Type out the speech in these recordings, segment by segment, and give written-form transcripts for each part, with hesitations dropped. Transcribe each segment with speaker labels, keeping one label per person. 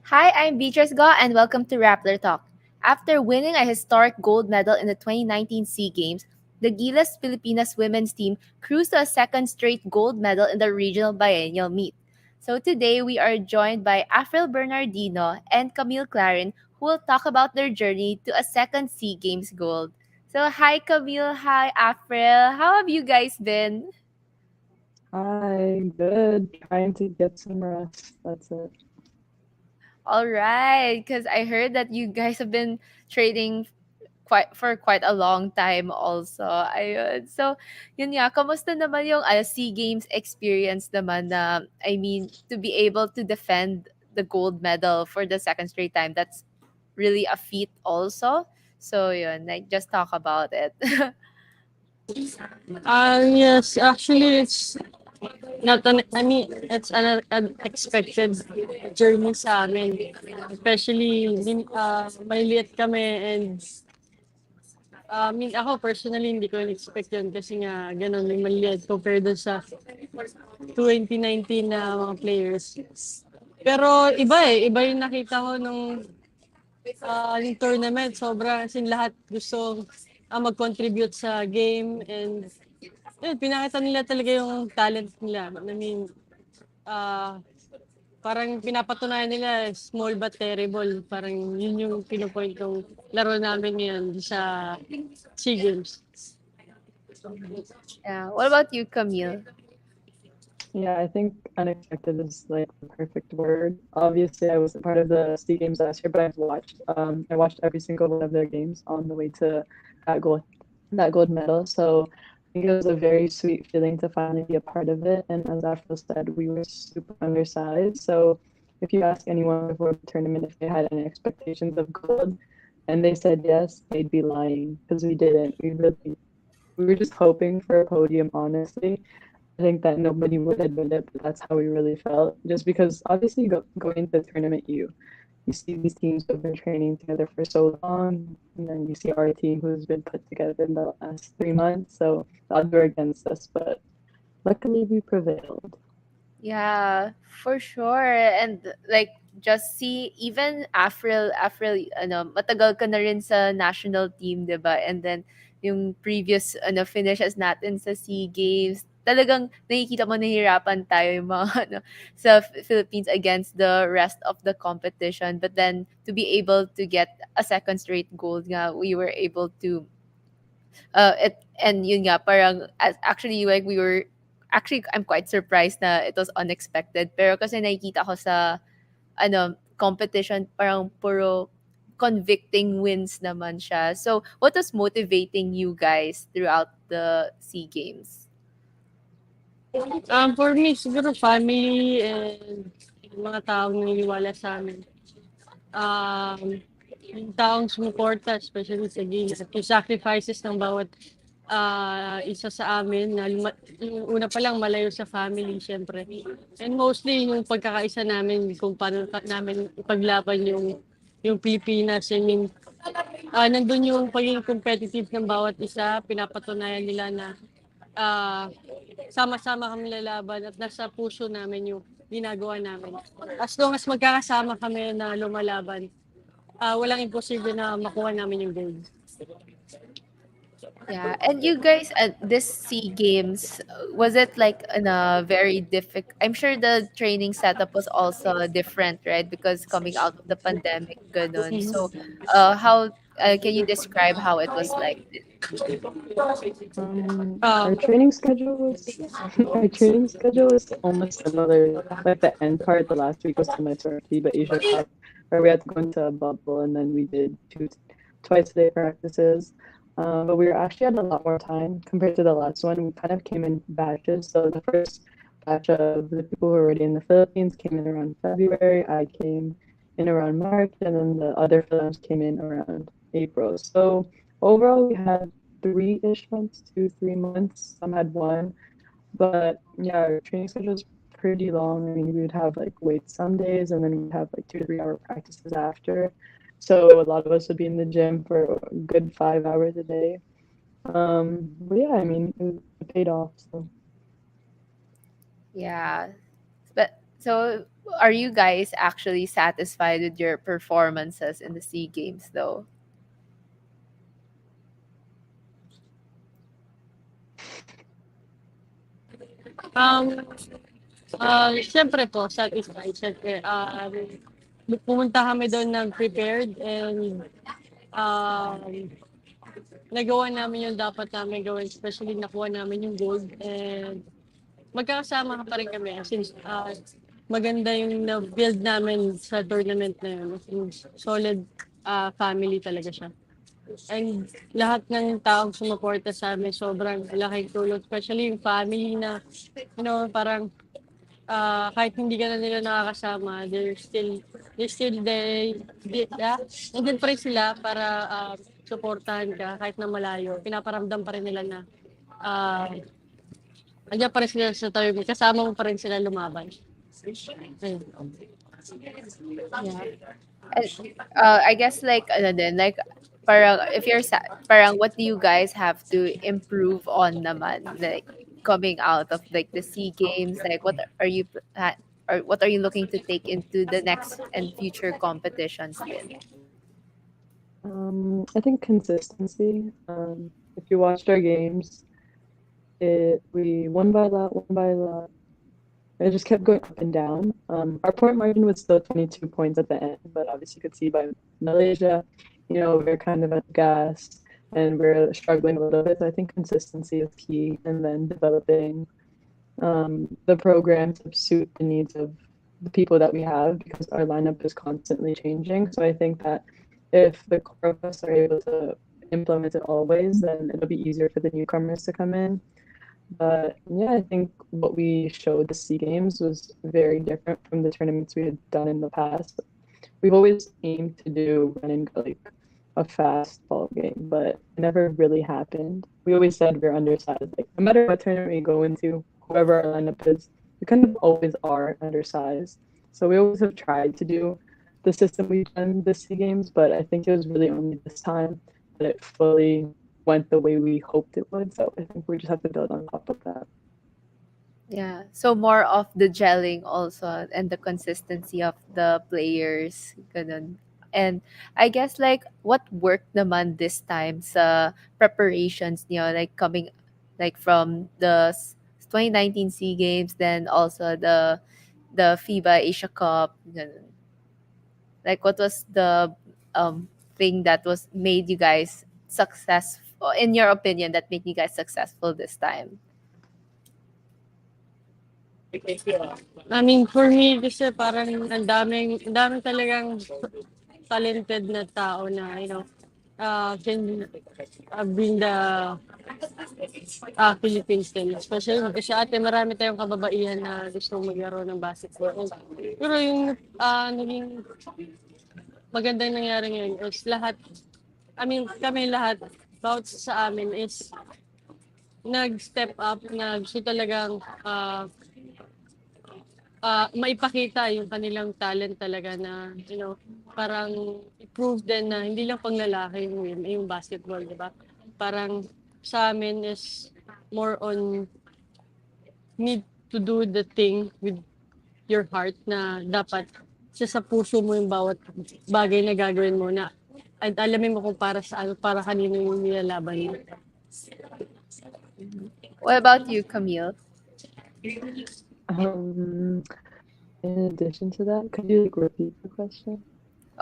Speaker 1: Hi, I'm Beatrice Go and welcome to Rappler Talk. After winning a historic gold medal in the 2019 SEA Games, the Gilas Filipinas women's team cruised to a second straight gold medal in the regional biennial meet. So today we are joined by Afril Bernardino and Camille Clarin who will talk about their journey to a second SEA Games gold. So hi Camille, hi Afril. How have you guys been?
Speaker 2: Hi, good. Trying to get some rest. That's it.
Speaker 1: All right, because I heard that you guys have been trading quite a long time also. Ayun. So, yun nga, kamusta naman yung SEA Games experience naman na, I mean, to be able to defend the gold medal for the second straight time, that's really a feat also. So, yun, like, just talk about it.
Speaker 3: Yes, actually, it's not an, I mean, it's an unexpected journey sa amin. Especially, maliliit kami and I mean, ako personally, hindi ko in-expect yun kasi nga, ganun, yung maliliit compared dun sa 2019 na mga players. Pero iba yung nakita ko nung yung tournament. Sobra, as in lahat gusto mag-contribute sa game and yun, pinakita nila talaga yung talent nila. I mean, ah, parang pinapatunayan nila small but terrible. Parang yun yung pinupoint ng laro namin ngayon sa SEA Games.
Speaker 1: Yeah. What about you, Camille?
Speaker 2: Yeah, I think unexpected is like the perfect word. Obviously, I wasn't part of the SEA Games last year, but I watched every single one of their games on the way to that gold that gold medal. So I think it was a very sweet feeling to finally be a part of it. And as Afro said, we were super undersized. So if you ask anyone before the tournament if they had any expectations of gold, and they said yes, they'd be lying because we didn't. We were just hoping for a podium, honestly. I think that nobody would admit it, but that's how we really felt. Just because obviously going into the tournament, you see these teams who have been training together for so long, and then you see our team who's been put together in the last 3 months. So the odds were against us, but luckily we prevailed.
Speaker 1: Yeah, for sure. And like just see even Afril matagal ka na rin sa national team, 'di ba? And then yung previous finishes natin sa SEA Games, talagang nakikita mo nahihirapan tayo yung mga sa Philippines against the rest of the competition. But then to be able to get a second straight gold nga, we were able to it and yun nga parang actually like we were actually I'm quite surprised na it was unexpected pero kasi nakikita ko sa competition parang puro convicting wins naman siya. So what was motivating you guys throughout the SEA Games?
Speaker 3: For me, siguro family and yung mga taong naniniwala sa amin. Um, yung taong sumuporta, especially sa Gilas, at yung sacrifices ng bawat isa sa amin na yung una pa lang malayo sa family, syempre. And mostly yung pagkakaisa namin kung paano namin ipaglaban yung Pilipinas. I mean, nandun yung pagiging competitive ng bawat isa, pinapatunayan nila na ah, sama-sama kami lalaban at nasa puso namin yung ginagawa namin. As long as magkakasama kami na lumalaban, walang imposible na makuha namin yung gold.
Speaker 1: Yeah, and you guys at this SEA Games, was it like in a very difficult? I'm sure the training setup was also different, right? Because coming out of the pandemic, ganun. So, how can you describe how it was like?
Speaker 2: Our
Speaker 3: Um,
Speaker 2: training schedule was our training schedule was almost similar. Like the end part, the last week was similar to our FIBA Asia Cup, where we had to go into a bubble and then we did twice a day practices. But we were actually had a lot more time compared to the last one. We kind of came in batches. So the first batch of the people who were already in the Philippines came in around February. I came in around March, and then the other films came in around April. So overall, we had 3-ish months, 2, 3 months. Some had one, but yeah, our training schedule was pretty long. I mean, we would have like weights some days, and then we'd have like 2 to 3 hour practices after. So a lot of us would be in the gym for a good 5 hours a day. But yeah, I mean, it paid off. So
Speaker 1: Yeah, but so are you guys actually satisfied with your performances in the SEA Games though?
Speaker 3: Um, Siyempre po satisfied siyempre, pumunta kami do'n nag-prepared and, um, nagawa namin yung dapat namin gawin, especially nakuha namin yung gold and magkakasama pa rin kami since, maganda yung na-build namin sa tournament na yun, yung solid, family talaga siya. And lahat ng taong sumuporta sa'min sobrang laking tulong, especially yung family na, parang, kahit hindi ka na nila nakakasama, they're still there, nandiyan pa rin sila para, suportahan ka kahit na malayo. Pinaparamdam pa rin nila na, ah, nandiyan pa rin sila sa tabi mo, kasama mo pa rin sila lumaban. Ayun. Yeah.
Speaker 1: And, I guess like ano din, like parang if you're parang what do you guys have to improve on naman, like coming out of like the SEA Games, like what are you or what are you looking to take into the next and future competitions then?
Speaker 2: I think consistency. If you watched our games, we won by a lot, won by a lot. It just kept going up and down. Our point margin was still 22 points at the end, but obviously you could see by Malaysia, we're kind of at the gas and we're struggling a little bit. So I think consistency is key, and then developing the program to suit the needs of the people that we have, because our lineup is constantly changing. So I think that if the core of us are able to implement it always, then it'll be easier for the newcomers to come in. But yeah, I think what we showed the SEA Games was very different from the tournaments we had done in the past. We've always aimed to do run and go, like a fast ball game, but it never really happened. We always said we're undersized. Like no matter what tournament we go into, whoever our lineup is, we kind of always are undersized. So we always have tried to do the system we've done the SEA Games, but I think it was really only this time that it fully went the way we hoped it would. So I think we just have to build on top of that.
Speaker 1: Yeah. So more of the gelling also and the consistency of the players. Ganun. And I guess like what worked naman this time sa preparations niyo, like coming like from the 2019 SEA Games, then also the FIBA Asia Cup. Ganun. Like what was the thing that was made you guys successful, in your opinion, that made you guys successful this time?
Speaker 3: I mean, for me kasi parang ang daming talagang talented na tao na, can bring the Philippines din. Especially kasi ate marami tayong kababaihan na gusto maglaro ng basketball. Pero yung naging magandang nangyari ngayon is kami lahat, bawat sa amin is nag-step up na gusto talagang maipakita yung kanilang talent talaga na, parang i-prove din na hindi lang pang lalaki yung basketball, di ba? Parang sa amin is more on need to do the thing with your heart na dapat sa puso mo yung bawat bagay na gagawin mo na at alamin mo kung para kanino yung nilalaban mo.
Speaker 1: What about you, Camille?
Speaker 2: In addition to that, could you repeat the question?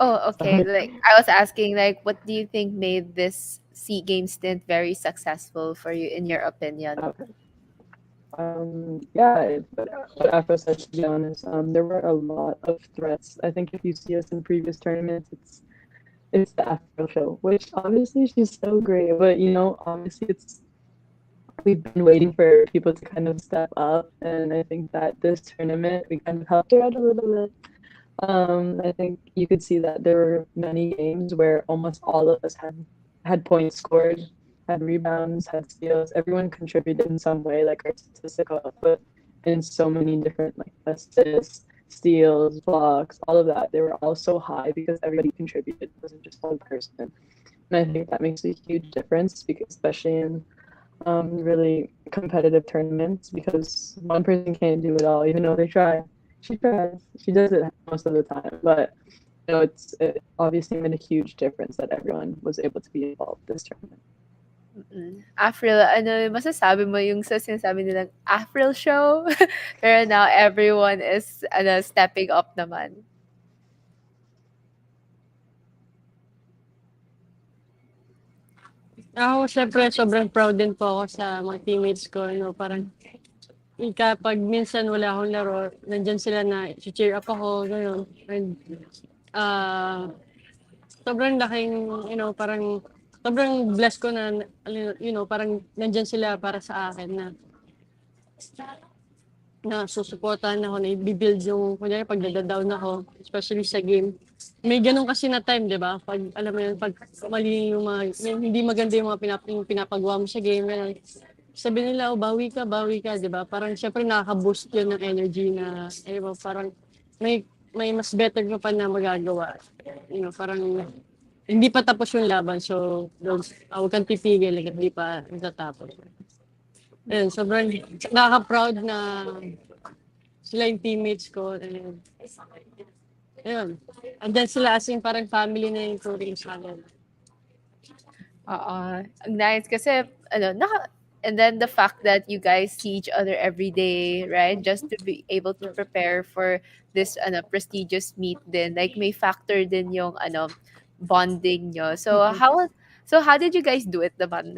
Speaker 1: Oh, okay.
Speaker 2: Sorry.
Speaker 1: Like I was asking, like, what do you think made this SEA Games stint very successful for you, in your opinion?
Speaker 2: Okay. Yeah, what Afro said, to be honest, there were a lot of threats. I think if you see us in previous tournaments, it's the Afro show, which obviously she's so great, but obviously we've been waiting for people to kind of step up, and I think that this tournament we kind of helped her out a little bit. I think you could see that there were many games where almost all of us had points scored, had rebounds, had steals. Everyone contributed in some way, like our statistical output in so many different like assists, steals, blocks, all of that. They were all so high because everybody contributed. It wasn't just one person. And I think that makes a huge difference, because especially in really competitive tournaments, because one person can't do it all, even though they try. She tries. She does it most of the time, but it obviously made a huge difference that everyone was able to be involved this tournament.
Speaker 1: Afril, ano masasabi mo yung sa sinasabi nilang Afril show? Pero now everyone is stepping up naman.
Speaker 3: Ako siyempre sobrang proud din po ako sa mga teammates ko, parang kapag minsan wala akong laro, nandiyan sila na cheer up ako, gano'n. And, ah, sobrang laking, parang sobrang blessed ko na, parang nandiyan sila para sa akin na susuportahan ako, na i-build yung, kunyari, pag nada-down ako, especially sa game. May ganun kasi na time, di ba? Pag, alam mo yun, pag mali yung mga, hindi maganda yung mga yung pinapagawa mo sa game, ganun. Sabi nila, oh, bawi ka, di ba? Parang syempre nakaka-boost yun ng energy na, parang may mas better ka pa na magagawa. Parang hindi pa tapos yung laban, so huwag kang titigil, like, hindi pa natatapos. Ayun, sobrang nakaka-proud na sila yung teammates ko. And, ayun. And then sila as in parang family na yung turing sa akin.
Speaker 1: Oo. Ang nice kasi and then the fact that you guys see each other every day, right? Just to be able to prepare for this prestigious meet din. Like may factor din yung bonding nyo. So how did you guys do it naman?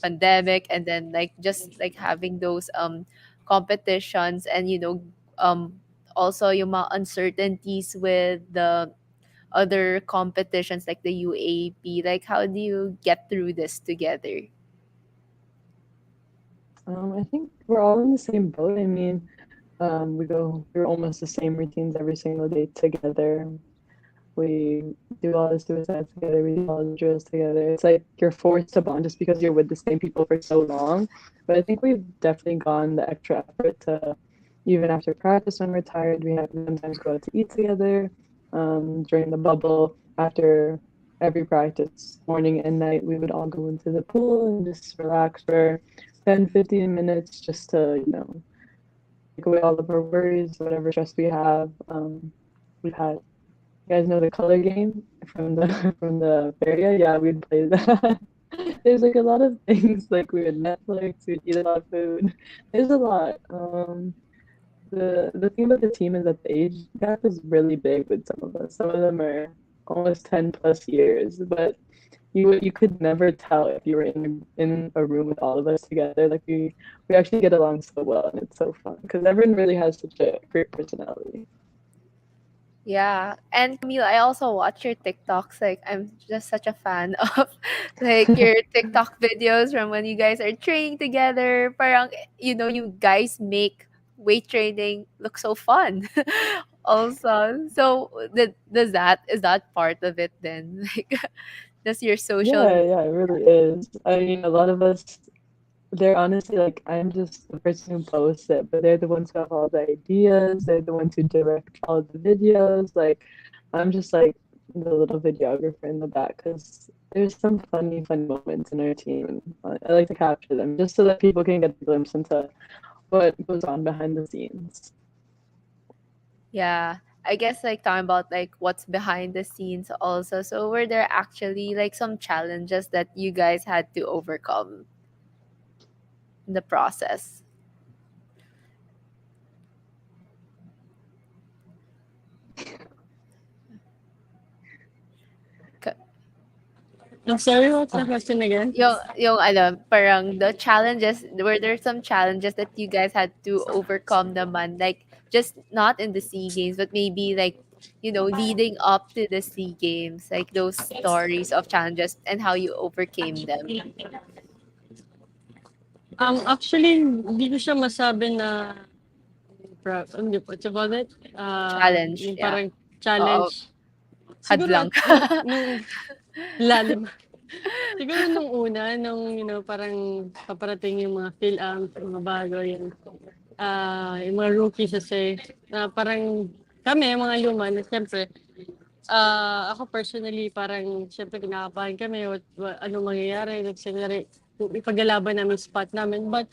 Speaker 1: Pandemic, and then like just like having those competitions, and also yung mga uncertainties with the other competitions like the UAP? Like, how do you get through this together?
Speaker 2: I think we're all in the same boat. I mean, we go through almost the same routines every single day together. We do all the suicides together. We do all the drills together. It's like you're forced to bond just because you're with the same people for so long. But I think we've definitely gone the extra effort to, even after practice when we're tired, we have sometimes go out to eat together. During the bubble, after every practice, morning and night, we would all go into the pool and just relax for 10, 15 minutes just to, take away all of our worries, whatever stress we have. We've had, you guys know the color game from the from the feria? Yeah, we'd play that. There's like a lot of things, like we would Netflix, we'd eat a lot of food. There's a lot. The thing about the team is that the age gap is really big with some of us. Some of them are almost 10 plus years, but you could never tell if you were in a room with all of us together. Like we actually get along so well, and it's so fun because everyone really has such a great personality.
Speaker 1: Yeah. And Camille, I also watch your TikToks. Like, I'm just such a fan of like your TikTok videos from when you guys are training together. Parang, you guys make weight training look so fun. Also. So is that part of it then? Like, does your social
Speaker 2: Yeah, it really is. I mean, a lot of us, they're honestly like, I'm just the person who posts it, but they're the ones who have all the ideas. They're the ones who direct all the videos. Like, I'm just like the little videographer in the back because there's some funny moments in our team. And I like to capture them just so that people can get a glimpse into what goes on behind the scenes.
Speaker 1: Yeah. I guess like talking about like what's behind the scenes also. So were there actually like some challenges that you guys had to overcome in the process? Ka-
Speaker 3: I'm sorry, what's the question again?
Speaker 1: yung parang the challenges, were there some challenges that you guys had to overcome naman? Like just not in the SEA Games, but maybe like, leading up to the SEA Games, like those stories of challenges and how you overcame them.
Speaker 3: Actually, hindi ko siya masabi na hindi, what you call it?
Speaker 1: Challenge,
Speaker 3: Yung
Speaker 1: yeah.
Speaker 3: parang
Speaker 1: Oo,
Speaker 3: challenge. Siguro
Speaker 1: hadlang.
Speaker 3: nung lalim. Siguro nung una, parang paparating yung mga fill-out, yung mga bago, yung mga rookies kasi, parang kami, mga luma, na siyempre, ako personally, parang siyempre kinakabahan kami, ano mangyayari, nagsinari, ipaglalaban namin spot namin. But,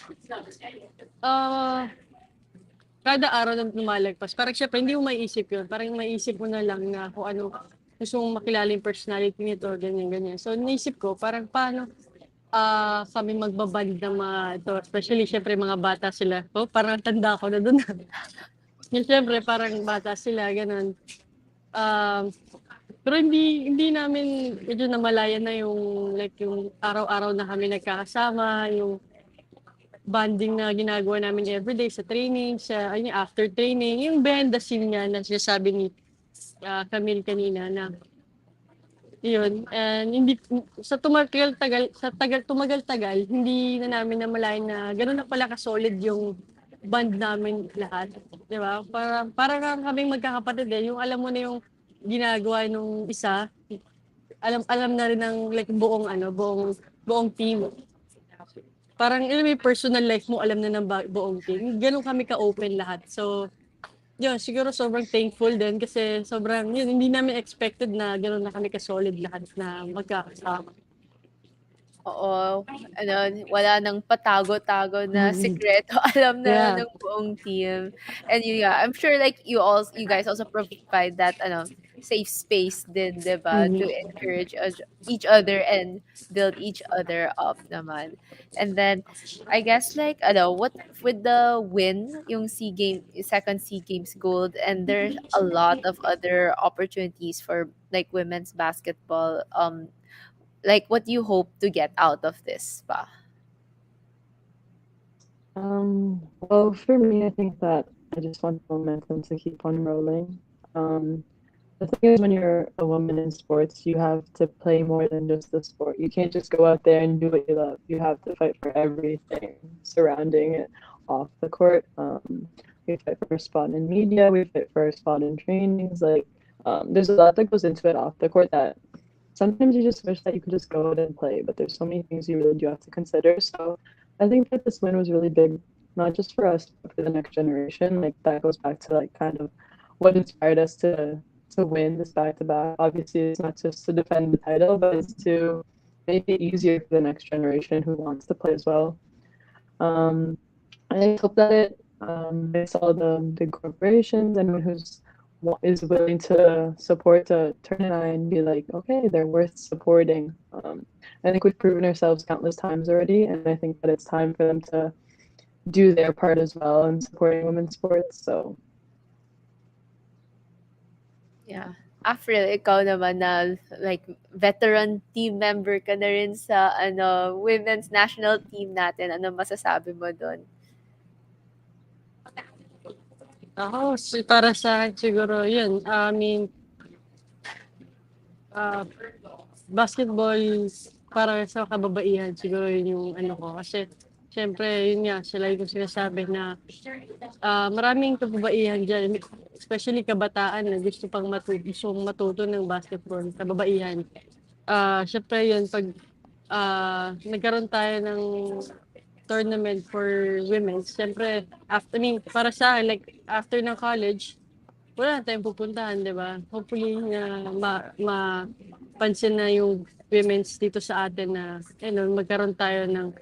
Speaker 3: uh, kada araw na lumalagpas, parang siyempre hindi mo maiisip yun. Parang maiisip mo na lang na kung ano, gusto mong makilala yung personality nito, ganyan, ganyan. So, naisip ko, parang paano kami magbaband ng mga ito, especially siyempre mga bata sila. Oh, parang tanda ko na doon. Yung siyempre, parang bata sila, ganun. Um, pero hindi namin medyo namalayan na yung like yung araw-araw na kami nagkakasama, yung bonding na ginagawa namin everyday sa training, sa ayun, after training, yung behind the scene niya na sinasabi ni Camille kanina na yun. And hindi tumagal-tagal, hindi na namin namalayan na gano'n na pala ka-solid yung bond namin lahat, 'di ba? Para kaming magkakapatid, eh, yung alam mo na yung ginagawa nung isa, alam alam na rin ng like buong ano, buong team. Parang alam mo yung personal life mo alam na ng buong team. Gano'n kami ka-open lahat. So, yun siguro sobrang thankful din kasi sobrang yun hindi namin expected na gano'n na kami ka-solid lahat na magkakasama.
Speaker 1: Oo, ano, wala ng patago-tago na
Speaker 3: Mm.
Speaker 1: sikreto, alam na
Speaker 3: Yeah.
Speaker 1: ng buong team. And yeah, I'm sure like you guys also provide that safe space din, 'di ba, to
Speaker 3: Mhm.
Speaker 1: encourage each other and build each other up naman. And then I guess like what with the win, yung second SEA Games gold, and there's a lot of other opportunities for like women's basketball. Like what you hope to get out of this pa?
Speaker 2: Well, for me, I think that I just want the momentum to keep on rolling. The thing is, when you're a woman in sports, you have to play more than just the sport. You can't just go out there and do what you love. You have to fight for everything surrounding it off the court. We fight for a spot in media. We fight for a spot in trainings. Like, there's a lot that goes into it off the court that sometimes you just wish that you could just go out and play, but there's so many things you really do have to consider. So I think that this win was really big, not just for us, but for the next generation. Like that goes back to like kind of what inspired us to win this back to back. Obviously, it's not just to defend the title, but it's to make it easier for the next generation who wants to play as well. Um, I hope that it makes all the big corporations, anyone who's is willing to support to turn an eye and be like, okay, they're worth supporting. I think we've proven ourselves countless times already, and I think that it's time for them to do their part as well in supporting women's sports. So
Speaker 1: Yeah. April, ikaw naman na like veteran team member ka na rin sa women's national team natin. Ano masasabi mo doon?
Speaker 3: Ako, para sa akin siguro yun, I mean, ah, basketball para sa kababaihan siguro yun yung ano ko. Kasi siyempre, yun nga, sila yung sinasabi na maraming kababaihan dyan, especially kabataan na gustong matuto ng basketball, kababaihan. Siyempre yun, pag nagkaroon tayo ng tournament for women, siyempre, after, I mean, para sa akin, like, after ng college, wala na tayong pupuntahan, 'di ba? Hopefully na mapansin na yung women's dito sa atin na ano, magkaroon tayo ng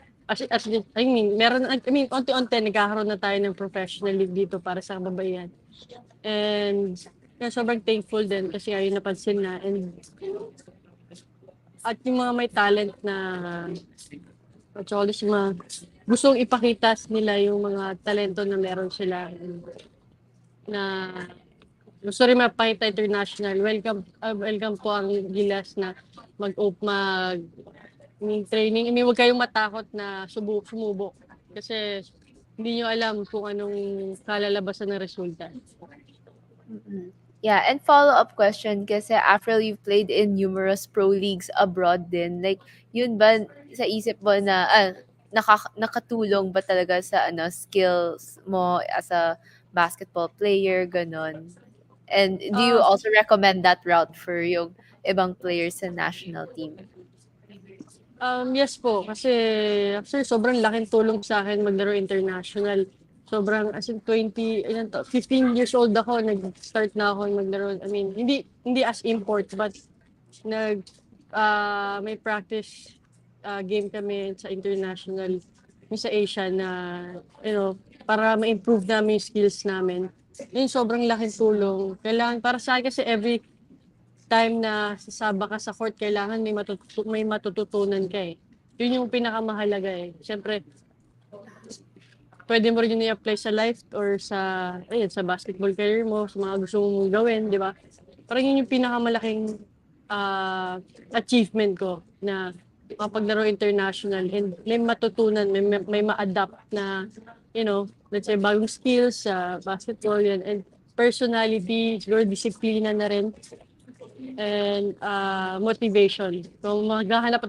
Speaker 3: I mean, unti-unti nagkakaroon na tayo ng professional league dito para sa kababaihan. And sobrang thankful din kasi ayun napansin na at yung mga may talent na at saka yung mga gustong ipakita nila yung mga talento na meron sila na gusto rin mapakita international. Welcome po ang Gilas na mag training. I mean, huwag kayong matakot na sumubok. Kasi hindi nyo alam kung anong kalalabasan ng resulta.
Speaker 1: Mm-mm. Yeah, and follow-up question kasi after you've played in numerous pro leagues abroad din, like, yun ba sa isip mo na, nakatulong ba talaga sa skills mo as a basketball player, ganon? And do you
Speaker 3: Ah,
Speaker 1: also recommend that route for yung ibang players sa national team?
Speaker 3: yes po, kasi actually sobrang laking tulong sa akin maglaro international. Sobrang as in 15 years old ako, nag-start na ako maglaro. I mean, hindi as import, but nag may practice game kami sa international, yung sa Asia na, you know, para ma-improve namin yung skills namin. Yun, sobrang laking tulong. Kailangan, para sa akin kasi every time na sasaba ka sa court, kailangan may matututunan ka eh. Yun yung pinakamahalaga eh. Siyempre, pwede mo rin yun i-apply sa life or sa basketball career mo, sa mga gusto mong gawin, di ba? Parang yun yung pinakamalaking achievement ko na mapaglaro international and may matutunan, may ma-adapt na, let's say bagong skills sa basketball yan and personality, siguro disiplina na rin and motivation. Kung maghahanap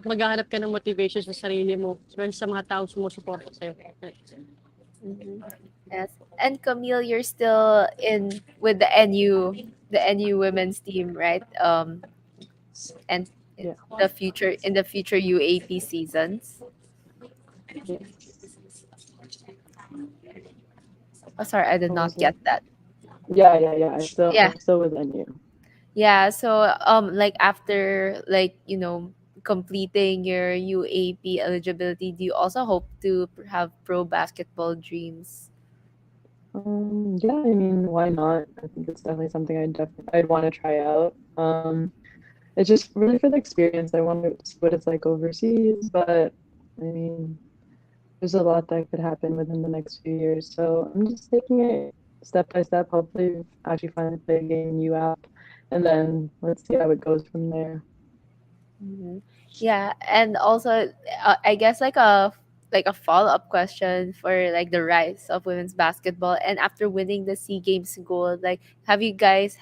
Speaker 3: ka ng motivation sa sarili mo, especially sa mga taong sumusuporta sa'yo.
Speaker 1: Mhm. Yes. And Camille, you're still in with the NU women's team, right? And
Speaker 2: Yeah.
Speaker 1: in the future UAP seasons.
Speaker 2: Yes.
Speaker 1: Oh, sorry, I did
Speaker 2: What
Speaker 1: not
Speaker 2: was
Speaker 1: get
Speaker 2: it?
Speaker 1: that.
Speaker 2: Yeah.
Speaker 1: Yeah,
Speaker 2: I'm still with NU.
Speaker 1: yeah. So like after completing your UAP eligibility, do you also hope to have pro basketball dreams?
Speaker 2: Yeah, I mean, why not? I think it's definitely something I'd want to try out. It's just really for the experience. I want to see what it's like overseas, but I mean, there's a lot that could happen within the next few years. So I'm just taking it step by step. Hopefully, actually finally play a game in UAP, and then let's see how it goes from there.
Speaker 1: Mhm. Yeah, and also I guess like a follow-up question for like the rise of women's basketball and after winning the SEA Games gold, like have you guys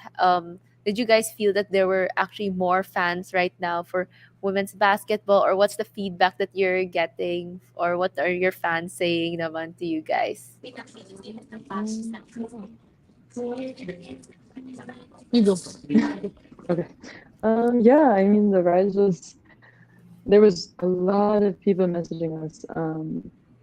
Speaker 1: did you guys feel that there were actually more fans right now for women's basketball, or what's the feedback that you're getting, or what are your fans saying naman to you guys?
Speaker 2: Um,
Speaker 3: You go.
Speaker 2: okay. Yeah, I mean, the rise was there was a lot of people messaging us.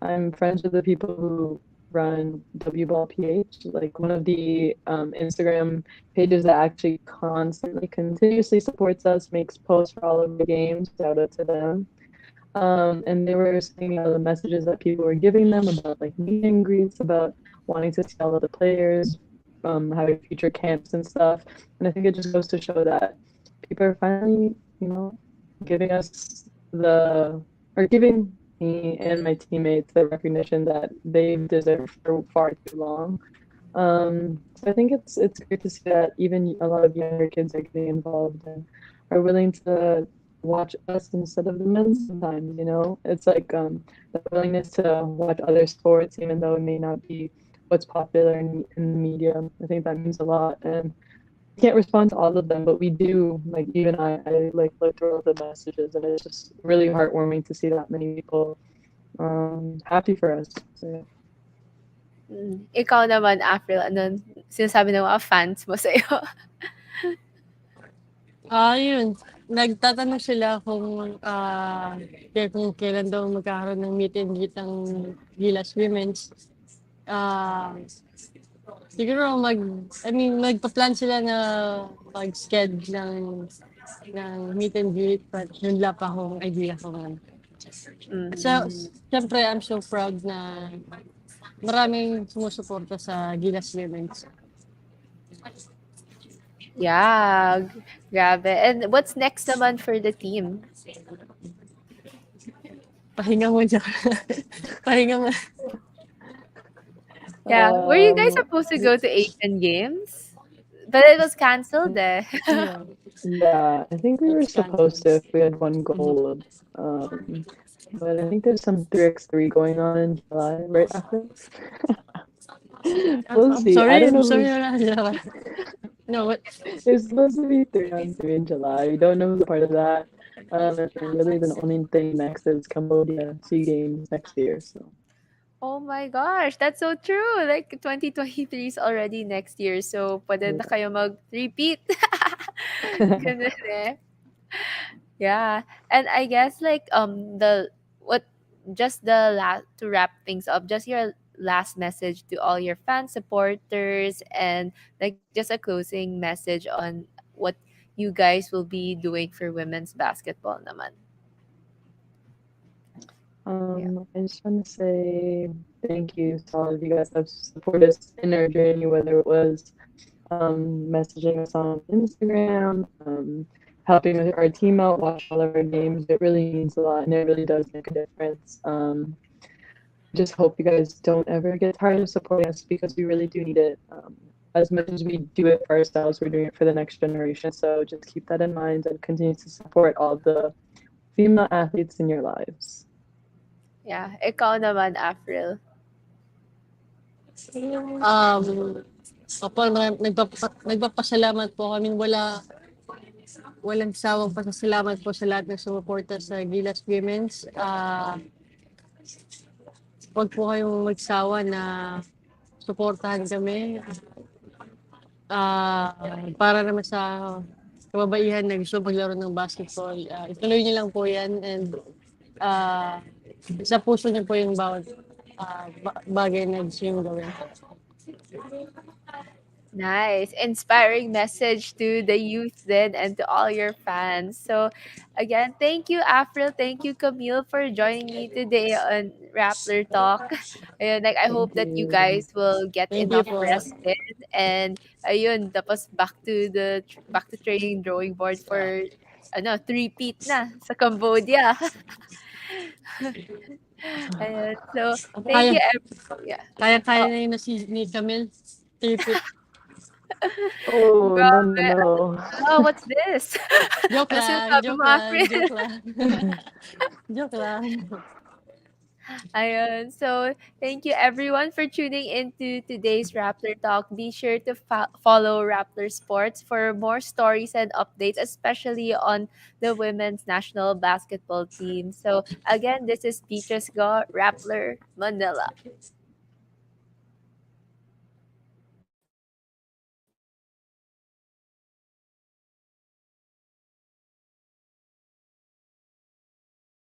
Speaker 2: I'm friends with the people who run W Ball PH, like one of the Instagram pages that actually constantly, continuously supports us, makes posts for all of the games. Shout out to them. And they were sending out the messages that people were giving them about like meet and greets, about wanting to see all of the players, having future camps and stuff. And I think it just goes to show that people are finally, giving us or giving me and my teammates the recognition that they've deserved for far too long. So I think it's great to see that even a lot of younger kids are getting involved and are willing to watch us instead of the men sometimes, It's like the willingness to watch other sports even though it may not be what's popular in the media. I think that means a lot. And I can't respond to all of them, but we do, like even I like look through all the messages and it's just really heartwarming to see that many people happy for us. So yeah.
Speaker 1: Ikaw naman, April, ano sinasabi ng mga fans mo sa'yo?
Speaker 3: Yun. Nagtatanong sila kung kailan daw magkakaroon ng meet and greet ng Gilas Women's. Ah, siguro magpa-plan sila na mag-sched ng meet and greet, but yun lang pa akong idea kung ano. So,
Speaker 1: Mhm.
Speaker 3: siyempre, I'm so proud na maraming sumusuporta sa Gilas Women's.
Speaker 1: Yeah, grabe. And what's next naman for the team?
Speaker 3: Pahinga mo dyan. Pahinga mo.
Speaker 1: Yeah, were you guys
Speaker 2: Um,
Speaker 1: supposed to go to Asian Games? But it was canceled eh.
Speaker 3: Yeah,
Speaker 2: Yeah, I think we were
Speaker 3: it's
Speaker 2: supposed
Speaker 3: canceled.
Speaker 2: to if we had one
Speaker 3: Mhm.
Speaker 2: goal. But I think there's some 3x3 going on in July, right after. We'll
Speaker 3: I'm
Speaker 2: see. I
Speaker 3: sorry,
Speaker 2: don't
Speaker 3: I'm
Speaker 2: know
Speaker 3: sorry.
Speaker 2: who's.
Speaker 3: No, what?
Speaker 2: It's supposed to be 3-on-3 in July. We don't know who's a part of that. And then really the only thing next is Cambodia SEA Games next year. So
Speaker 1: Oh my gosh, that's so true. Like 2023 is already next year. So pwede na
Speaker 2: yeah.
Speaker 1: kayo mag-repeat. Ganun eh. Yeah. And I guess like the what just the last to wrap things up, just your last message to all your fans, supporters, and like just a closing message on what you guys will be doing for women's basketball naman. Yeah.
Speaker 2: I just want to say thank you to all of you guys that have supported us in our journey, whether it was messaging us on Instagram, helping our team out, watch all of our games. It really means a lot, and it really does make a difference. I just hope you guys don't ever get tired of supporting us because we really do need it. As much as we do it for ourselves, we're doing it for the next generation. So just keep that in mind and continue to support all the female athletes in your lives.
Speaker 1: Yeah, ikaw naman, April.
Speaker 3: Um, Opo, nagpapasalamat po kami. Walang sawang pasasalamat po sa lahat ng sumuporta sa Gilas Women's. Huwag po kayong magsawa na suportahan kami. Ah, para naman sa kababaihan na gusto maglaro ng basketball. Ituloy niyo lang po yan and ah, sa puso niyo po yung bawat bagay na gusto niyong gawin.
Speaker 1: Nice. Inspiring message to the youth then and to all your fans. So again, thank you, April. Thank you, Camille, for joining me today on Rappler Talk. Ayun, like I
Speaker 2: Thank
Speaker 1: hope that you
Speaker 2: you.
Speaker 1: guys will get
Speaker 3: Thank you
Speaker 1: enough
Speaker 3: po.
Speaker 1: rest din. And ayun, tapos back to training drawing board for three-peat na sa Cambodia. Ayun. So thank
Speaker 3: Kaya,
Speaker 1: you yeah.
Speaker 3: kaya
Speaker 1: Oh,
Speaker 3: na yun na ni Camille. Tripit.
Speaker 2: Oh, no, no,
Speaker 1: grabe.
Speaker 2: no.
Speaker 1: Oh, what's this?
Speaker 3: Joke
Speaker 1: Ano
Speaker 3: lang,
Speaker 1: sinasabi mo,
Speaker 3: joke lang,
Speaker 1: April?
Speaker 3: joke lang. Joke lang.
Speaker 1: Ayun. So, thank you everyone for tuning into today's Rappler Talk. Be sure to follow Rappler Sports for more stories and updates, especially on the women's national basketball team. So, again, this is Beatrice Go, Rappler, Manila.